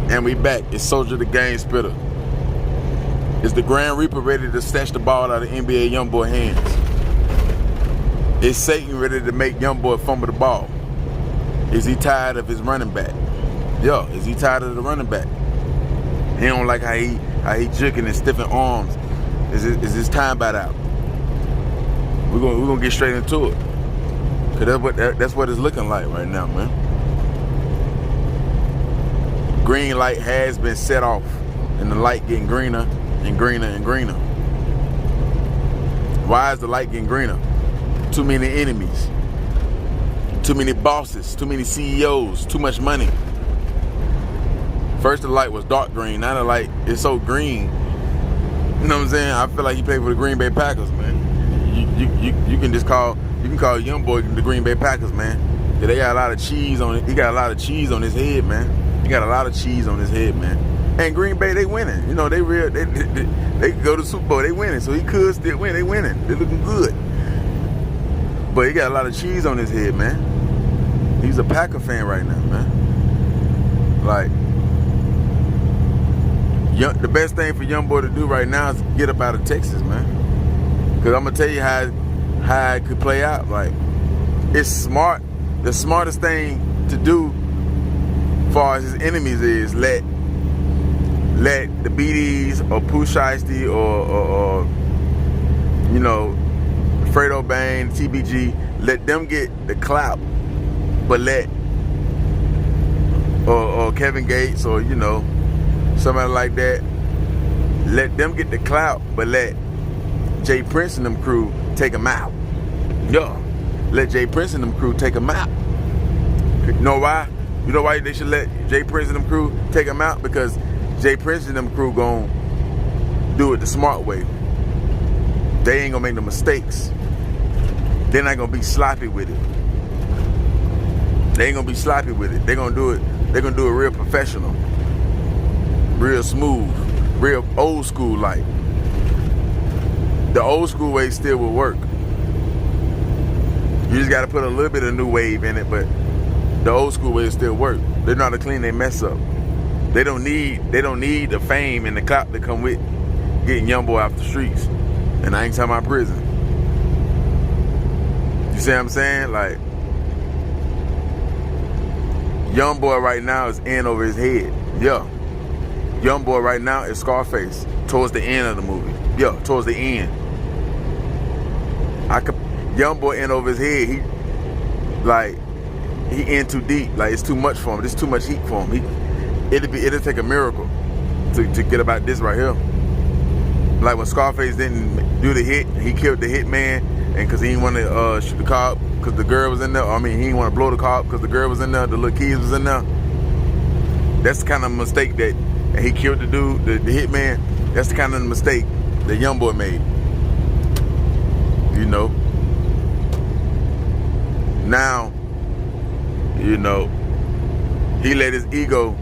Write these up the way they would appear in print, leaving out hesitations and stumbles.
And we back. It's Soldier the Game Spitter. Is the Grand Reaper ready to snatch the ball out of NBA Youngboy hands? Is Satan ready to make Youngboy fumble the ball? Is he tired of his running back? Yo, is he tired of the running back? He don't like how he jerking and stiffing arms. Is his time about out? We're gonna get straight into it. Cause that's what it's looking like right now, man. Green light has been set off, and the light getting greener and greener and greener. Why is the light getting greener? Too many enemies, too many bosses, too many CEOs, too much money. First the light was dark green, now the light is so green. You know what I'm saying? I feel like he played for the Green Bay Packers, man. You can call Youngboy the Green Bay Packers, man. Yeah, they got a lot of cheese on it. He got a lot of cheese on his head, man. He got a lot of cheese on his head, man. And Green Bay, they winning. You know, they go to the Super Bowl, they winning. So he could still win. They winning. They looking good. But he got a lot of cheese on his head, man. He's a Packer fan right now, man. Like, the best thing for Youngboy to do right now is get up out of Texas, man. Cause I'm gonna tell you how it could play out. Like, it's smart. The smartest thing to do, as far as his enemies, is let the BDs or Pooh Shiesty or you know, Fredo Bang, TBG, let them get the clout, but let or Kevin Gates or, you know, somebody like that, let them get the clout, but let Jay Prince and them crew take them out. Yo, let Jay Prince and them crew take them out. You know why? You know why they should let Jay Prince and them crew take them out? Because Jay Prince and them crew gon' do it the smart way. They ain't gonna make no mistakes. They're not gonna be sloppy with it. They ain't gonna be sloppy with it. They're gonna do it real professional, real smooth, real old school like. The old school way still will work. You just gotta put a little bit of new wave in it, but the old school way will still work. They know how to clean their mess up. They don't need the fame and the clout that come with getting Youngboy off the streets. And I ain't talking about prison. You see what I'm saying? Like, Youngboy right now is in over his head. Yeah. Youngboy right now is Scarface towards the end of the movie. Yeah, towards the end. Youngboy in over his head. He in too deep. Like, it's too much for him. There's too much heat for him. It'll take a miracle to get about this right here. Like when Scarface didn't do the hit, he killed the hit man, and because he didn't want to shoot the cop because the girl was in there. I mean, he didn't want to blow the cop because the girl was in there. The little kids was in there. That's the kind of mistake that, and he killed the dude, the hit man. That's the kind of mistake that Youngboy made. You know. Now, you know, he let his ego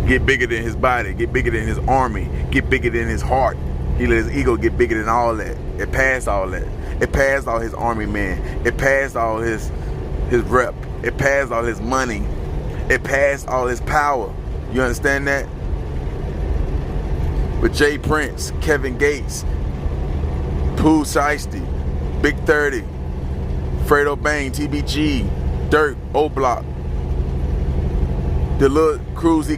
get bigger than his body, get bigger than his army, get bigger than his heart. He let his ego get bigger than all that. It passed all that. It passed all his army men. It passed all his rep. It passed all his money. It passed all his power. You understand that? With Jay Prince, Kevin Gates, Pooh Shiesty, Big 30, Fredo Bang, TBG, Durk, O-Block, the little crews he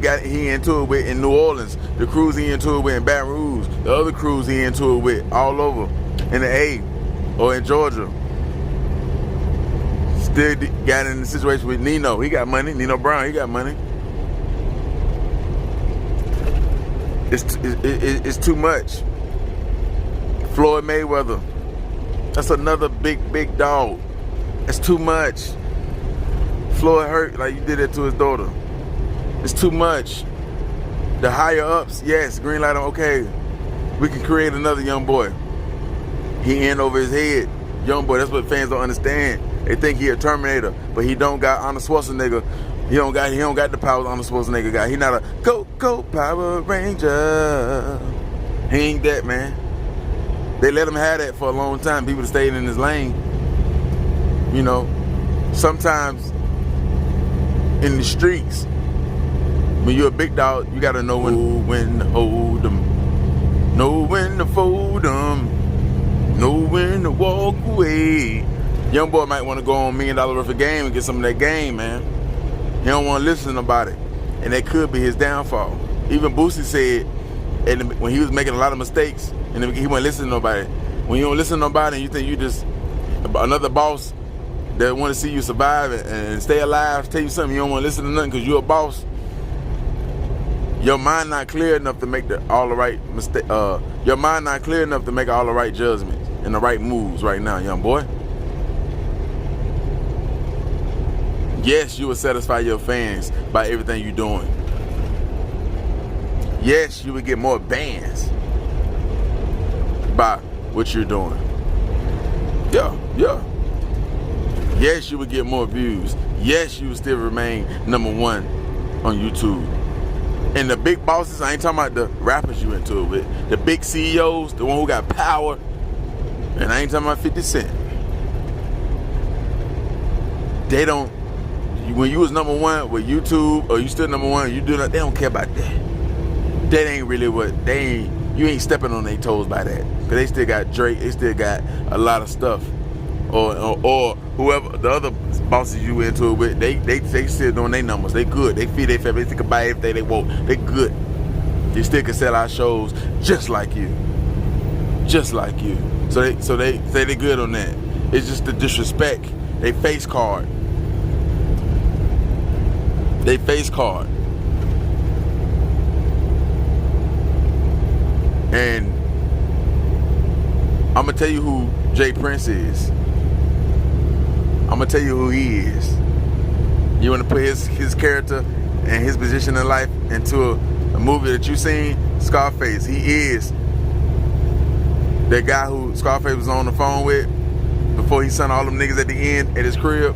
into it with in New Orleans, the crews he into it with in Baton Rouge, the other crews he into it with all over in the A or in Georgia. Still got in the situation with Nino. He got money. Nino Brown, he got money. It's too much. Floyd Mayweather, that's another big dog. It's too much. Floyd hurt like you did it to his daughter. It's too much. The higher ups, yes, green light on, okay, we can create another Youngboy. He in over his head. Youngboy, that's what fans don't understand. They think he a Terminator, but he don't got Arnold Schwarzenegger. He don't got the powers Arnold Schwarzenegger got. He not a go Power Ranger. He ain't that, man. They let him have that for a long time. People stayed in his lane. You know, sometimes in the streets, when you're a big dog, you gotta know when to hold 'em, know when to fold 'em, know when to walk away. Youngboy might want to go on $1 million worth of game and get some of that game, man. He don't want to listen to nobody, and that could be his downfall. Even Boosie said, when he was making a lot of mistakes, and he wouldn't listen to nobody. When you don't listen to nobody, and you think you just another boss that want to see you survive and stay alive, tell you something, you don't want to listen to nothing because you're a boss. Your mind not clear enough to make all the right mistake. Your mind not clear enough to make all the right judgments and the right moves right now, young boy. Yes, you will satisfy your fans by everything you're doing. Yes, you will get more bands by what you're doing. Yeah. Yes, you would get more views. Yes, you would still remain #1 on YouTube. And the big bosses, I ain't talking about the rappers you into it with. The big CEOs, the one who got power. And I ain't talking about 50 Cent. They don't, when you was #1 with YouTube, or you still #1, you do that, they don't care about that. That ain't really what, you ain't stepping on their toes by that. Cause they still got Drake, they still got a lot of stuff. Or whoever, the other bosses you into it with, they still doing their numbers. They good, they feed their family, they can buy everything they want. They good. They still can sell out shows just like you. Just like you. So they say they good on that. It's just the disrespect. They face card. They face card. And I'm gonna tell you who Jay Prince is. I'm gonna tell you who he is. You wanna put his character and his position in life into a movie that you seen? Scarface. He is that guy who Scarface was on the phone with before he sent all them niggas at the end at his crib.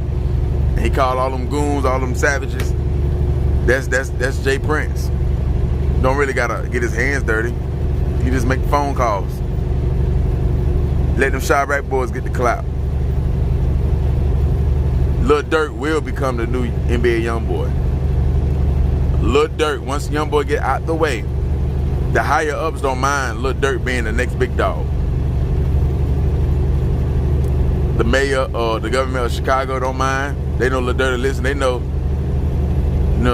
And he called all them goons, all them savages. That's Jay Prince. Don't really gotta get his hands dirty. He just make phone calls. Let them Chirac boys get the clout. Lil Durk will become the new NBA Youngboy. Lil Durk, once Youngboy get out the way, the higher ups don't mind Lil Durk being the next big dog. The mayor or the government of Chicago don't mind. They know Lil Durk listen. They know,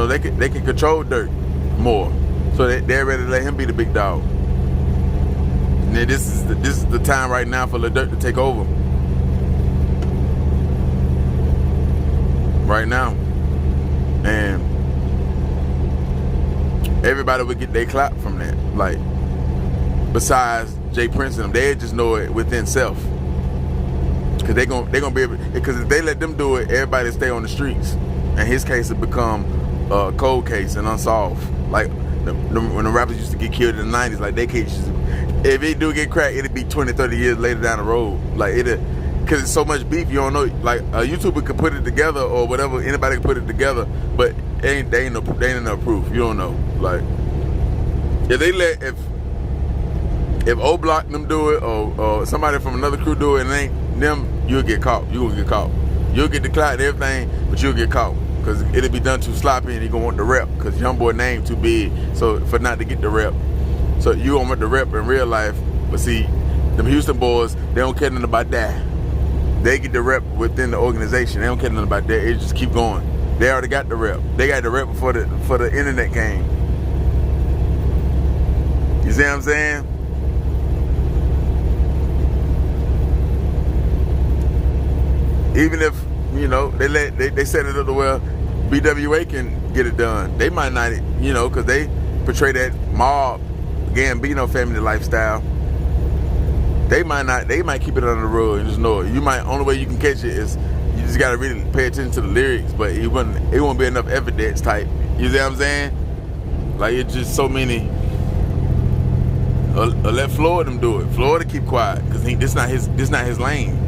they can control Durk more. So they're ready to let him be the big dog. And then this is the time right now for Lil Durk to take over. Right now. And everybody would get their clap from that. Like, besides Jay Prince and them, they just know it within self. Cause they gonna be able, because if they let them do it, everybody stay on the streets. And his case will become a cold case and unsolved. Like when the rappers used to get killed in the 90s, like they cases, if it do get cracked, it'll be 20, 30 years later down the road. Like cause it's so much beef, you don't know. Like a YouTuber could put it together or whatever, anybody can put it together, but they ain't no proof. You don't know. Like if O Block them do it or somebody from another crew do it and it ain't them, you'll get caught. You will get caught. You'll get the clout and everything, but you'll get caught. Cause it'll be done too sloppy and he gonna want the rep. Cause Youngboy name too big, so for not to get the rep. So you gonna want the rep in real life. But see, them Houston boys, they don't care nothing about that. They get the rep within the organization. They don't care nothing about that. It just keep going. They already got the rep. They got the rep before the internet came. You see what I'm saying? Even if, they set it up to where BWA can get it done. They might not, because they portray that mob Gambino family lifestyle. They might keep it under the rug and just know it. Only way you can catch it is you just gotta really pay attention to the lyrics, but it won't be enough evidence type. You see what I'm saying? Like it's just so many. Let Florida them do it. Florida keep quiet because this not his lane.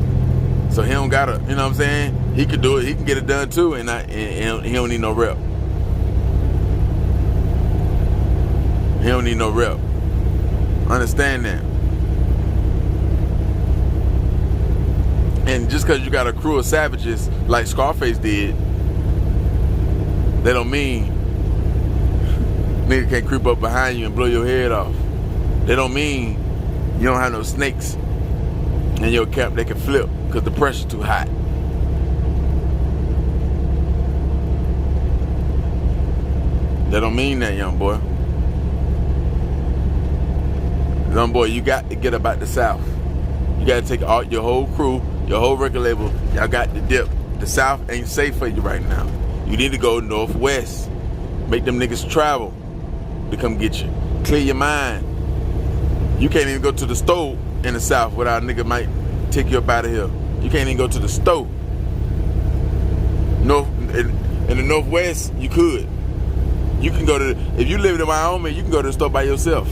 So he don't gotta, you know what I'm saying? He could do it. He can get it done too, and he don't need no rep. He don't need no rep. Understand that. And just because you got a crew of savages like Scarface did, that don't mean Nigga can't creep up behind you and blow your head off. That don't mean you don't have no snakes in your camp that can flip because the pressure too hot. That don't mean that, young boy. Young boy, you got to get about the South. You got to take all your whole crew, your whole record label. Y'all got to dip. The South ain't safe for you right now. You need to go northwest. Make them niggas travel to come get you. Clear your mind. You can't even go to the store in the South without a nigga might take you up out of here. You can't even go to the store. In the Northwest, you could. You can go to, if you live in Wyoming, you can go to the store by yourself,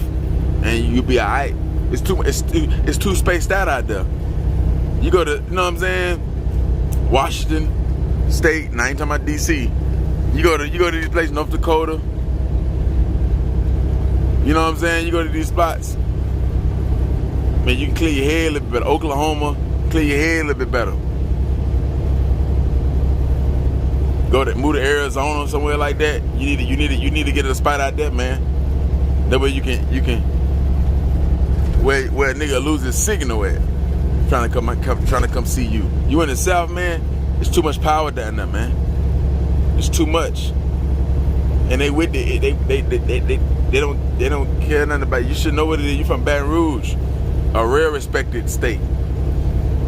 and you'll be alright. It's too spaced out there. You go to, you know what I'm saying? Washington State, and I ain't talking about DC. You go to these places, North Dakota. You know what I'm saying? You go to these spots. Man, you can clear your head a little bit better. Oklahoma, clear your head a little bit better. Move to Arizona or somewhere like that. You need to get a spot out there, man. That way you can where a nigga loses signal at, trying to come see you. You in the South, man. It's too much power down there, man. It's too much. And they with it. They don't care nothing about it. You should know what it is. You from Baton Rouge, a rare respected state.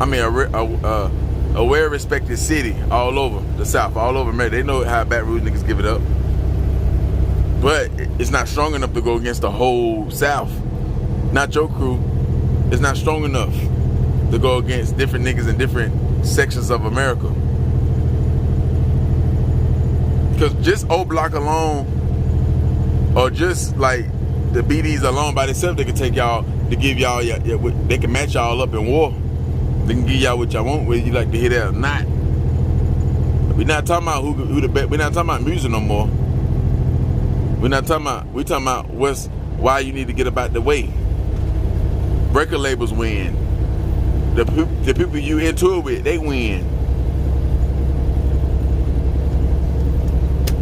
I mean, a well-respected city all over the South, all over America. They know how Baton Rouge niggas give it up. But it's not strong enough to go against the whole South. Not your crew. It's not strong enough to go against different niggas in different sections of America. Because just O Block alone, or just like the BDs alone by themselves, they can take y'all, to give y'all, they can match y'all up in war. They can give y'all what y'all want, whether you like to hear that or not. We're not talking about who the best. We're not talking about music no more. We're talking about why you need to get about the way. Record labels win. The people you into it with, they win.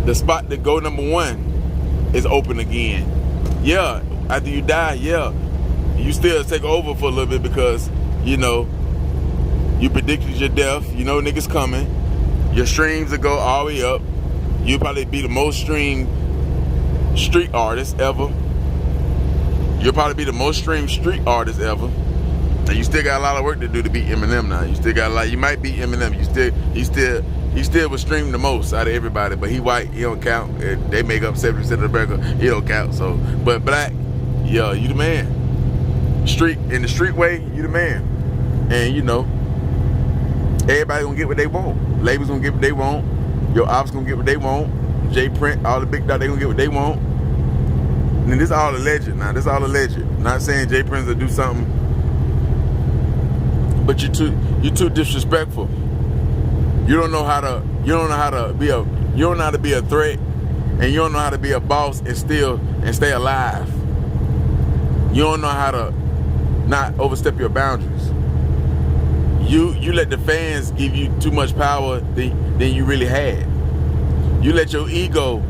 The spot that go #1 is open again. Yeah, after you die, yeah, you still take over for a little bit because, you know, you predicted your death. You know niggas coming. Your streams will go all the way up. You'll probably be the most streamed street artist ever. You'll probably be the most streamed street artist ever. And you still got a lot of work to do to beat Eminem now. You still got a lot. You might beat Eminem. He still was streamed the most out of everybody. But he white. He don't count. They make up 70% of America. He don't count. So, but black, yeah, you the man. In the street way, you the man. And you know, everybody gonna get what they want. Labels gonna get what they want. Your ops gonna get what they want. J Print, all the big dog, they gonna get what they want. And this all alleged now. This all alleged. Not saying J Prince will do something, but you're too disrespectful. You don't know how to be a threat, and you don't know how to be a boss and stay alive. You don't know how to not overstep your boundaries. You let the fans give you too much power than you really had. You let your ego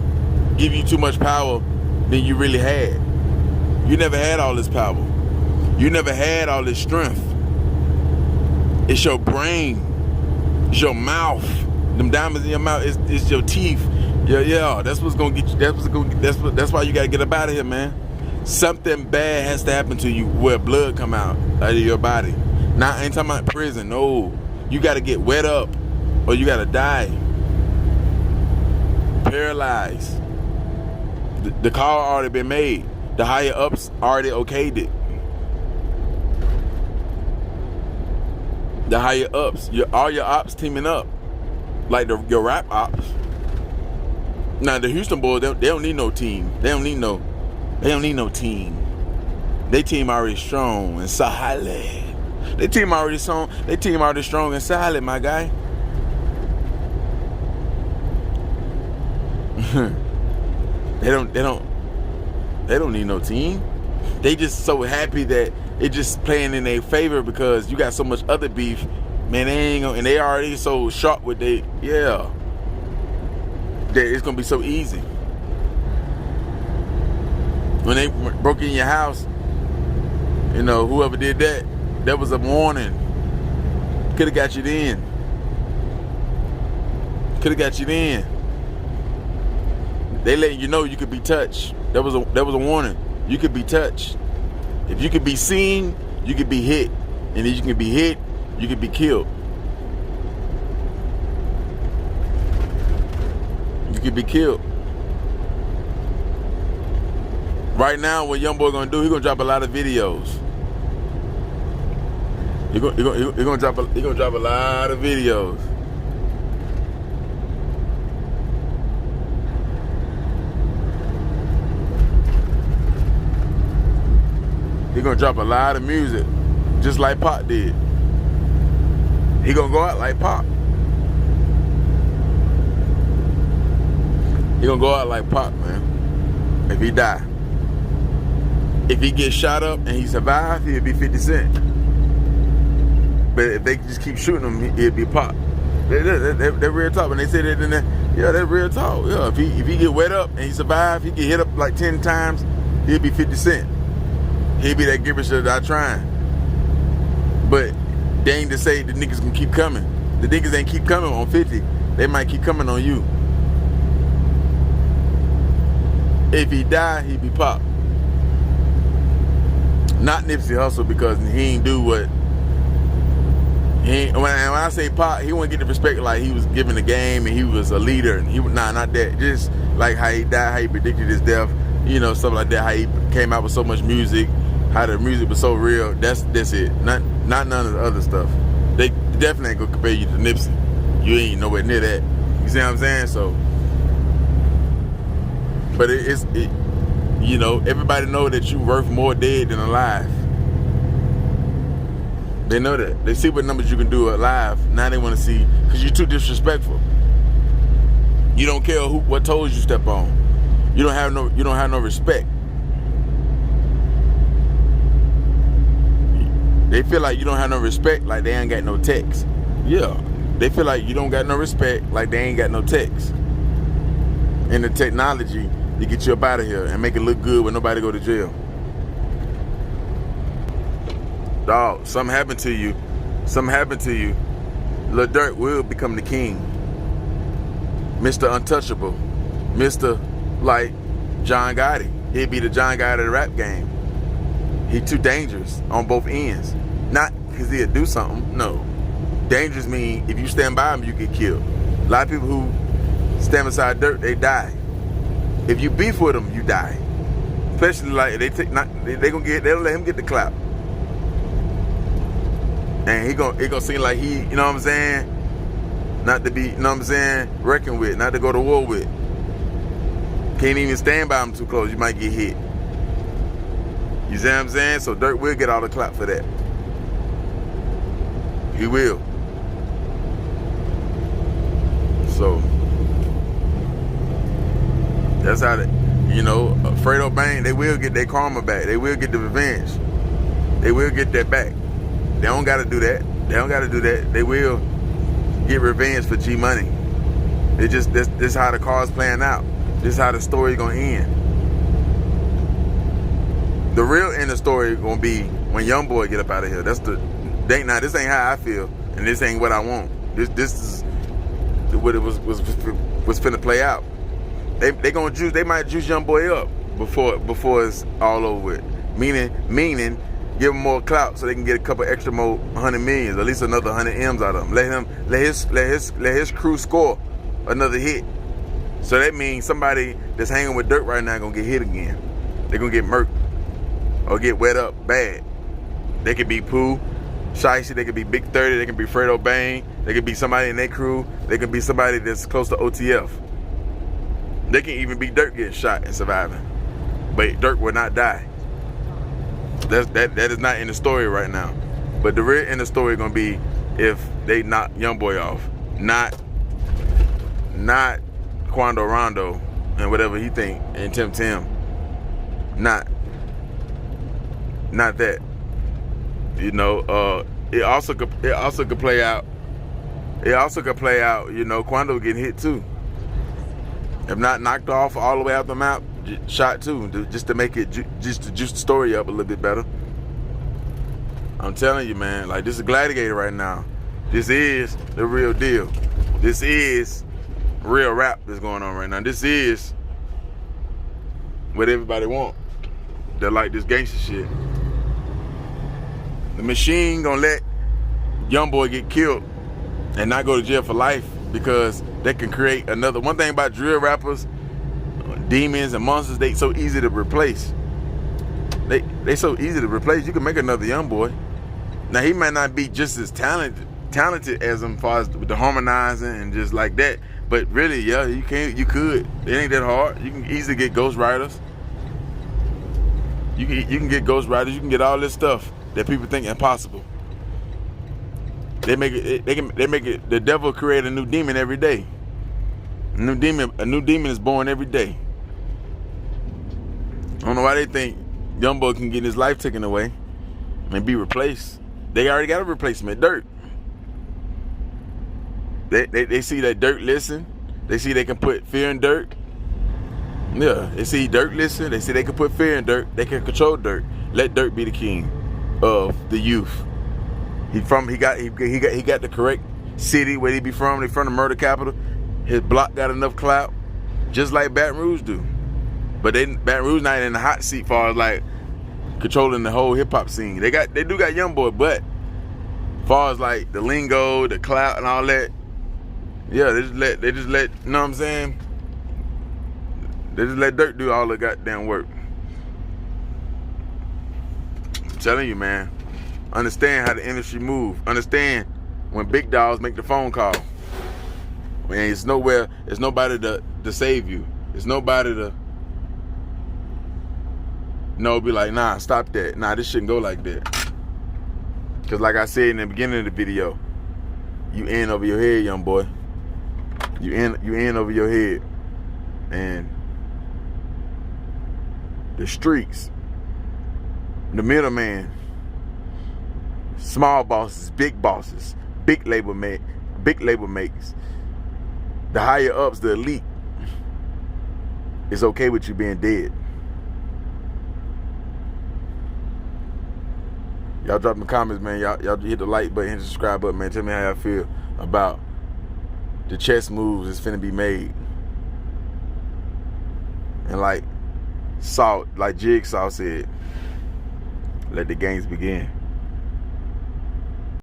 give you too much power than you really had. You never had all this power. You never had all this strength. It's your brain. It's your mouth. Them diamonds in your mouth. It's your teeth. Yeah. That's what's gonna get you. That's why you gotta get up out of here, man. Something bad has to happen to you where blood come out of your body. Now, I ain't talking about prison. No, you gotta get wet up, or you gotta die. Paralyzed. The call already been made. The higher ups already okayed it. The higher ups, all your ops teaming up, like your rap ops. Now the Houston boys, they don't need no team. They don't need no team. They team already strong and solid. They team already strong and solid, my guy. They don't need no team. They just so happy that it just playing in their favor because you got so much other beef. Man, they already so sharp with that it's gonna be so easy. When they broke in your house, you know, whoever did that, that was a warning. Could have got you then. Could have got you then. They letting you know you could be touched. That was a warning. You could be touched. If you could be seen, you could be hit. And if you can be hit, you could be killed. You could be killed. Right now, what Youngboy gonna do? He gonna drop a lot of videos. He gonna drop a lot of videos. He gonna drop a lot of music, just like Pop did. He gonna go out like Pop. He gonna go out like Pop, man. If he die. If he gets shot up and he survive, he'll be 50 Cent. But if they just keep shooting him, he'll be Pop. They're real talk. When they say that in there, yeah, they're real talk. Yeah, if he get wet up and he survive, he get hit up like 10 times, he'll be 50 Cent. He'll be that giver shit that I trying. But they ain't to say the niggas can keep coming. The niggas ain't keep coming on 50. They might keep coming on you. If he die, he be Pop. Not Nipsey Hussle, because he ain't do what when I say Pop, he wouldn't get the respect like he was giving the game and he was a leader, and he not that. Just like how he died, how he predicted his death, you know, stuff like that. How he came out with so much music, how the music was so real. That's it. Not none of the other stuff. They definitely ain't gonna compare you to Nipsey. You ain't nowhere near that. You see what I'm saying? So, but it's you know, everybody know that you worth more dead than alive. They know that. They see what numbers you can do alive. Now they want to see, because you're too disrespectful. You don't care what toes you step on. You don't have no respect. They feel like you don't have no respect, like they ain't got no text. Yeah. They feel like you don't got no respect, like they ain't got no text. And the technology to get you up out of here and make it look good when nobody go to jail. Dog, something happened to you. Something happened to you. Lil Durk will become the king. Mr. Untouchable. Mr. like John Gotti. He'd be the John Gotti of the rap game. He too dangerous on both ends. Not because he'll do something, no. Dangerous mean if you stand by him, you get killed. A lot of people who stand beside Durk, they die. If you beef with them, you die. Especially like they don't let him get the clout. And it gonna seem like he, you know what I'm saying? Not to be, you know what I'm saying, reckoned with, not to go to war with. Can't even stand by him too close, you might get hit. You see what I'm saying? So Durk will get all the clout for that. He will. So that's how you know, Fredo Bang, they will get their karma back. They will get the revenge. They will get that back. They don't gotta do that. They don't gotta do that. They will get revenge for G Money. It just this how the card's playing out. This how the story gonna end. The real end of the story gonna be when Youngboy get up out of here. This ain't how I feel, and this ain't what I want. This is what it was finna play out. They might juice Youngboy up before it's all over with. Meaning give him more clout so they can get a couple extra more 100 millions, at least another 100 M's out of him. Let his crew score another hit. So that means somebody that's hanging with Durk right now gonna get hit again. They're gonna get murked or get wet up bad. They could be Pooh, Shicey, they could be Big 30, they could be Fredo Bang, they could be somebody in their crew, they could be somebody that's close to OTF. They can even be Durk getting shot and surviving. But Durk will not die. That is not in the story right now. But the real end of the story gonna be if they knock Youngboy off. Not Quando Rondo and whatever he think and Tim. Not that. You know, it also could play out. It also could play out, you know, Quando getting hit too. If not knocked off all the way out the map, shot too, just to make it, just to juice the story up a little bit better. I'm telling you, man, like, this is Gladiator right now. This is the real deal. This is real rap that's going on right now. This is what everybody want. They like this gangster shit. The machine gonna let Youngboy get killed and not go to jail for life because they can create another. One thing about drill rappers, demons and monsters, they so easy to replace. They so easy to replace. You can make another Youngboy. Now he might not be just as talented as him, as far as with the harmonizing and just like that. But really, yeah, you could. It ain't that hard. You can easily get ghostwriters. You can get ghostwriters. You can get all this stuff that people think impossible. They make it. They make it. The devil create a new demon every day. A new demon is born every day. I don't know why they think Youngboy can get his life taken away and be replaced. They already got a replacement, Durk. They see that Durk listen. They see they can put fear in Durk. Yeah, they see Durk listen. They see they can put fear in Durk. They can control Durk. Let Durk be the king of the youth. He got the correct city where he be from. They from the murder capital. His block got enough clout, just like Baton Rouge do. But Baton Rouge not in the hot seat far as like controlling the whole hip hop scene. They do got Youngboy, but far as like the lingo, the clout, and all that, yeah, they just let you know what I'm saying? They just let Durk do all the goddamn work. I'm telling you, man. Understand how the industry move. Understand when big dogs make the phone call. When it's nobody to save you. It's nobody to be like, nah, stop that. Nah, this shouldn't go like that. Cause like I said in the beginning of the video, you in over your head, young boy. You in over your head. And the streets, the middleman, small bosses, big label makers, the higher ups, the elite, it's okay with you being dead. Y'all drop in the comments, man. Y'all hit the like button, hit the subscribe button, man. Tell me how y'all feel about the chess moves that's finna be made. And like Jigsaw said, let the games begin.